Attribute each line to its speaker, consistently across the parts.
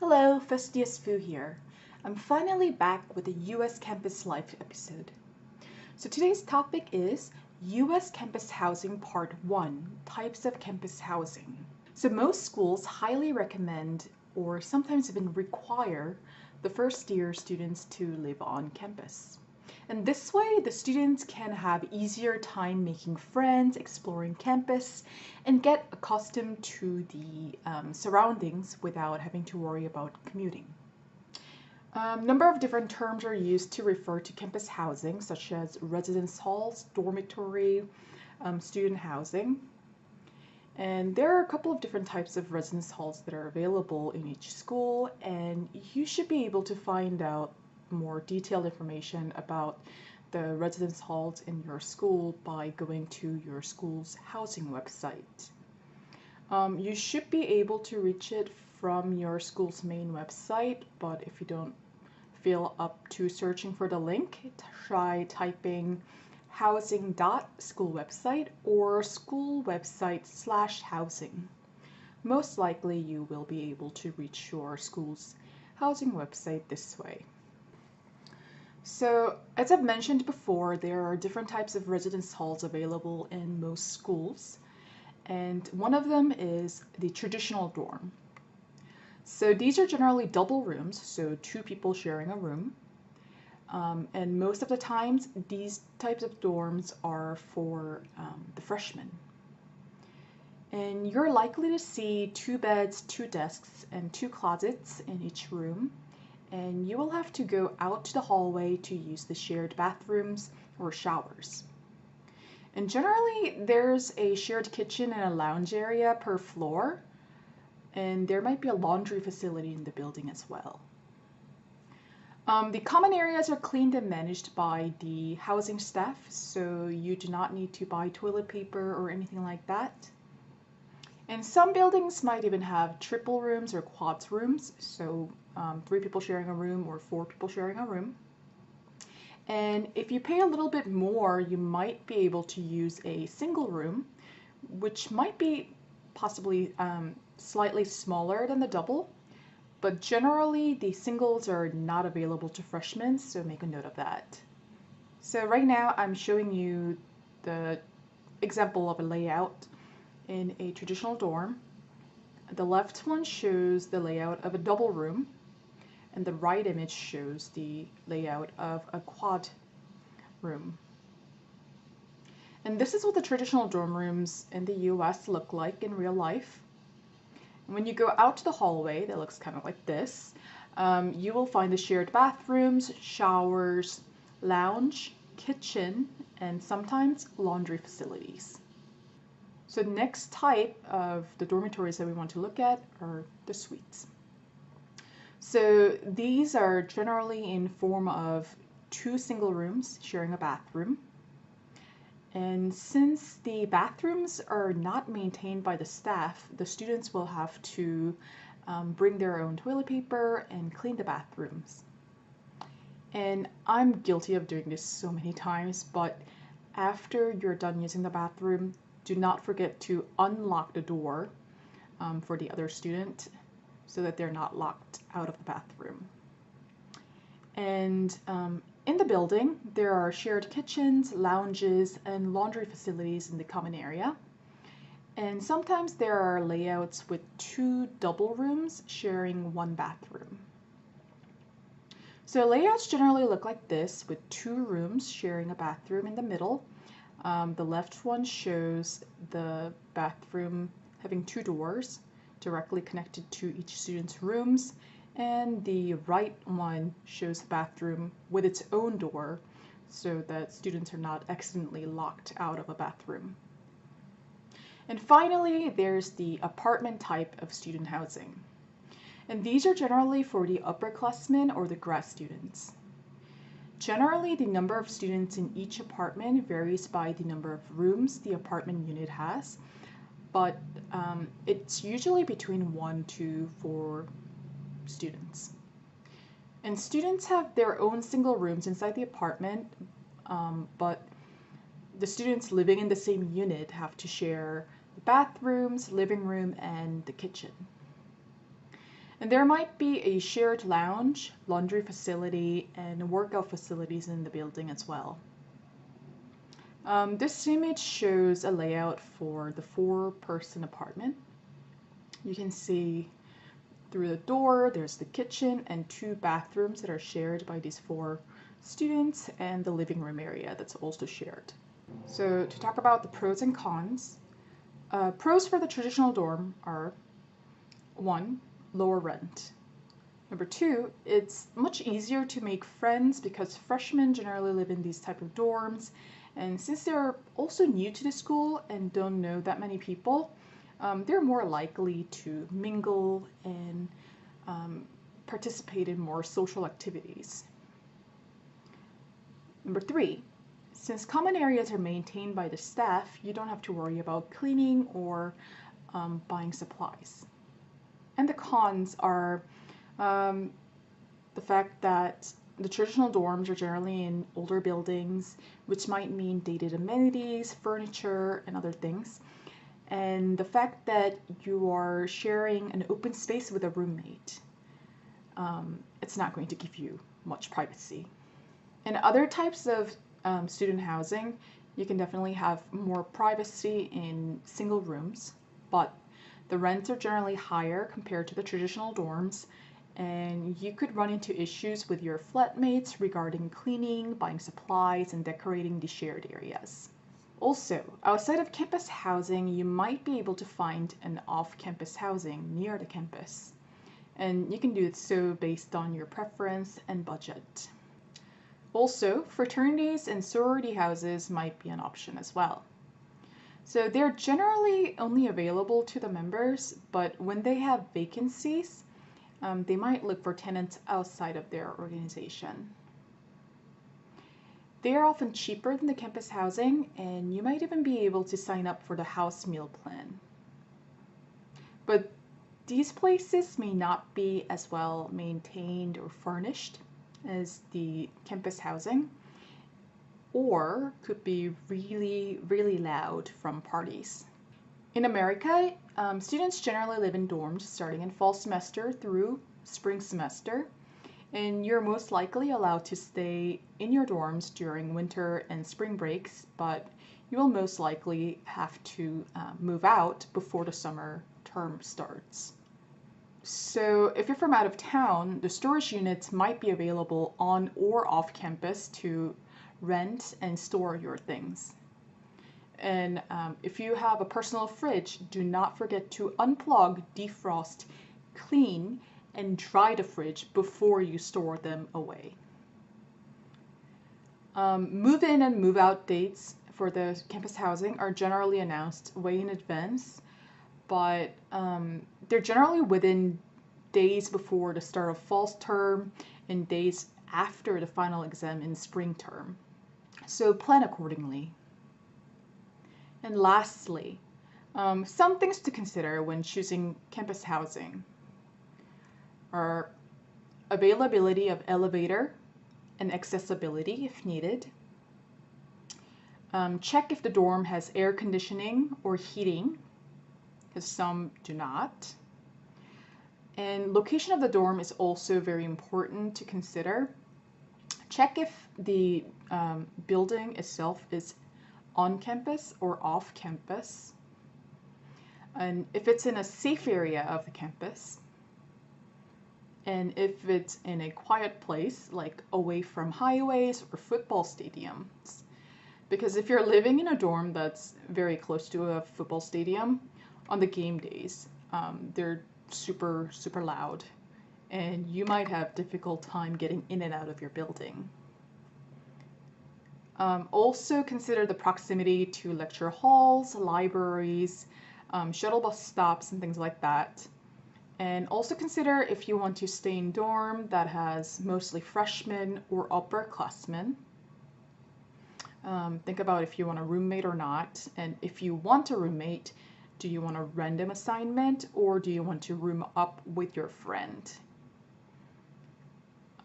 Speaker 1: Hello, Fastidious here. I'm finally back with a US Campus Life episode. So today's topic is US Campus Housing Part 1, Types of Campus Housing. So most schools highly recommend or sometimes even require the first year students to live on campus. And this way, the students can have easier time making friends, exploring campus, and get accustomed to the surroundings without having to worry about commuting. Number of different terms are used to refer to campus housing, such as residence halls, dormitory, student housing. And there are a couple of different types of residence halls that are available in each school, and you should be able to find out more detailed information about the residence halls in your school by going to your school's housing website. You should be able to reach it from your school's main website, but if you don't feel up to searching for the link, try typing housing.schoolwebsite or schoolwebsite/housing. Most likely you will be able to reach your school's housing website this way. So, as I've mentioned before, there are different types of residence halls available in most schools, and one of them is the traditional dorm. So these are generally double rooms, so two people sharing a room. And most of the times, these types of dorms are for the freshmen. And you're likely to see 2 beds, 2 desks, and 2 closets in each room. And you will have to go out to the hallway to use the shared bathrooms or showers. And generally, there's a shared kitchen and a lounge area per floor, and there might be a laundry facility in the building as well. The common areas are cleaned and managed by the housing staff, so you do not need to buy toilet paper or anything like that. And some buildings might even have triple rooms or quads rooms, so 3 people sharing a room or 4 people sharing a room. And if you pay a little bit more, you might be able to use a single room, which might be possibly slightly smaller than the double, but generally the singles are not available to freshmen, so make a note of that. So right now I'm showing you the example of a layout in a traditional dorm. The left one shows the layout of a double room, and the right image shows the layout of a quad room. And this is what the traditional dorm rooms in the US look like in real life. And when you go out to the hallway, that looks kind of like this, you will find the shared bathrooms, showers, lounge, kitchen, and sometimes laundry facilities. So the next type of the dormitories that we want to look at are the suites. So these are generally in form of 2 single rooms sharing a bathroom. And since the bathrooms are not maintained by the staff, the students will have to bring their own toilet paper and clean the bathrooms. And I'm guilty of doing this so many times, but after you're done using the bathroom, do not forget to unlock the door for the other student so that they're not locked out of the bathroom. And in the building, there are shared kitchens, lounges, and laundry facilities in the common area. And sometimes there are layouts with 2 double rooms sharing 1 bathroom. So layouts generally look like this, with 2 rooms sharing a bathroom in the middle. The left one shows the bathroom having 2 doors directly connected to each student's rooms, and the right one shows the bathroom with its own door so that students are not accidentally locked out of a bathroom. And finally, there's the apartment type of student housing. And these are generally for the upperclassmen or the grad students. Generally, the number of students in each apartment varies by the number of rooms the apartment unit has, but it's usually between 1 to 4 students. And students have their own single rooms inside the apartment, but the students living in the same unit have to share the bathrooms, living room, and the kitchen. And there might be a shared lounge, laundry facility, and workout facilities in the building as well. This image shows a layout for the 4-person apartment. You can see through the door, there's the kitchen and 2 bathrooms that are shared by these 4 students, and the living room area that's also shared. So to talk about the pros and cons, pros for the traditional dorm are 1, lower rent. Number 2, it's much easier to make friends because freshmen generally live in these type of dorms, and since they're also new to the school and don't know that many people, they're more likely to mingle and participate in more social activities. Number 3, since common areas are maintained by the staff, you don't have to worry about cleaning or buying supplies. And the cons are the fact that the traditional dorms are generally in older buildings, which might mean dated amenities, furniture, and other things. And the fact that you are sharing an open space with a roommate, it's not going to give you much privacy. In other types of student housing, you can definitely have more privacy in single rooms, but the rents are generally higher compared to the traditional dorms, and you could run into issues with your flatmates regarding cleaning, buying supplies, and decorating the shared areas. Also, outside of campus housing, you might be able to find an off-campus housing near the campus, and you can do so based on your preference and budget. Also, fraternities and sorority houses might be an option as well. So they're generally only available to the members, but when they have vacancies, they might look for tenants outside of their organization. They are often cheaper than the campus housing, and you might even be able to sign up for the house meal plan. But these places may not be as well maintained or furnished as the campus housing, or could be really, really loud from parties. In America, students generally live in dorms starting in fall semester through spring semester, and you're most likely allowed to stay in your dorms during winter and spring breaks, but you will most likely have to move out before the summer term starts. So if you're from out of town, the storage units might be available on or off campus to rent and store your things. And if you have a personal fridge, do not forget to unplug, defrost, clean, and dry the fridge before you store them away. Move-in and move-out dates for the campus housing are generally announced way in advance, but they're generally within days before the start of fall term and days after the final exam in spring term. So plan accordingly. And lastly, some things to consider when choosing campus housing are availability of elevator and accessibility if needed. Check if the dorm has air conditioning or heating, because some do not. And location of the dorm is also very important to consider. Check if the building itself is on campus or off campus, and if it's in a safe area of the campus, and if it's in a quiet place like away from highways or football stadiums. Because if you're living in a dorm that's very close to a football stadium, on the game days, they're super loud, and you might have difficult time getting in and out of your building. Also consider the proximity to lecture halls, libraries, shuttle bus stops, and things like that. And also consider if you want to stay in dorm that has mostly freshmen or upperclassmen. Think about if you want a roommate or not, and if you want a roommate, do you want a random assignment or do you want to room up with your friend?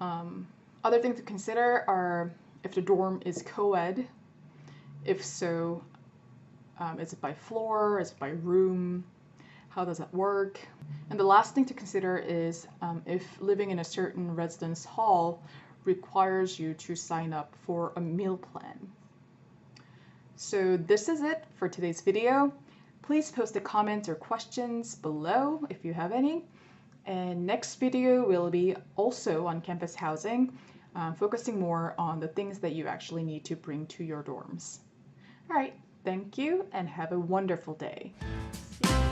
Speaker 1: Other things to consider are if the dorm is co-ed. If so, is it by floor? Is it by room? How does that work? And the last thing to consider is if living in a certain residence hall requires you to sign up for a meal plan. So this is it for today's video. Please post the comments or questions below if you have any. And next video will be also on campus housing, focusing more on the things that you actually need to bring to your dorms. All right, thank you and have a wonderful day. See you.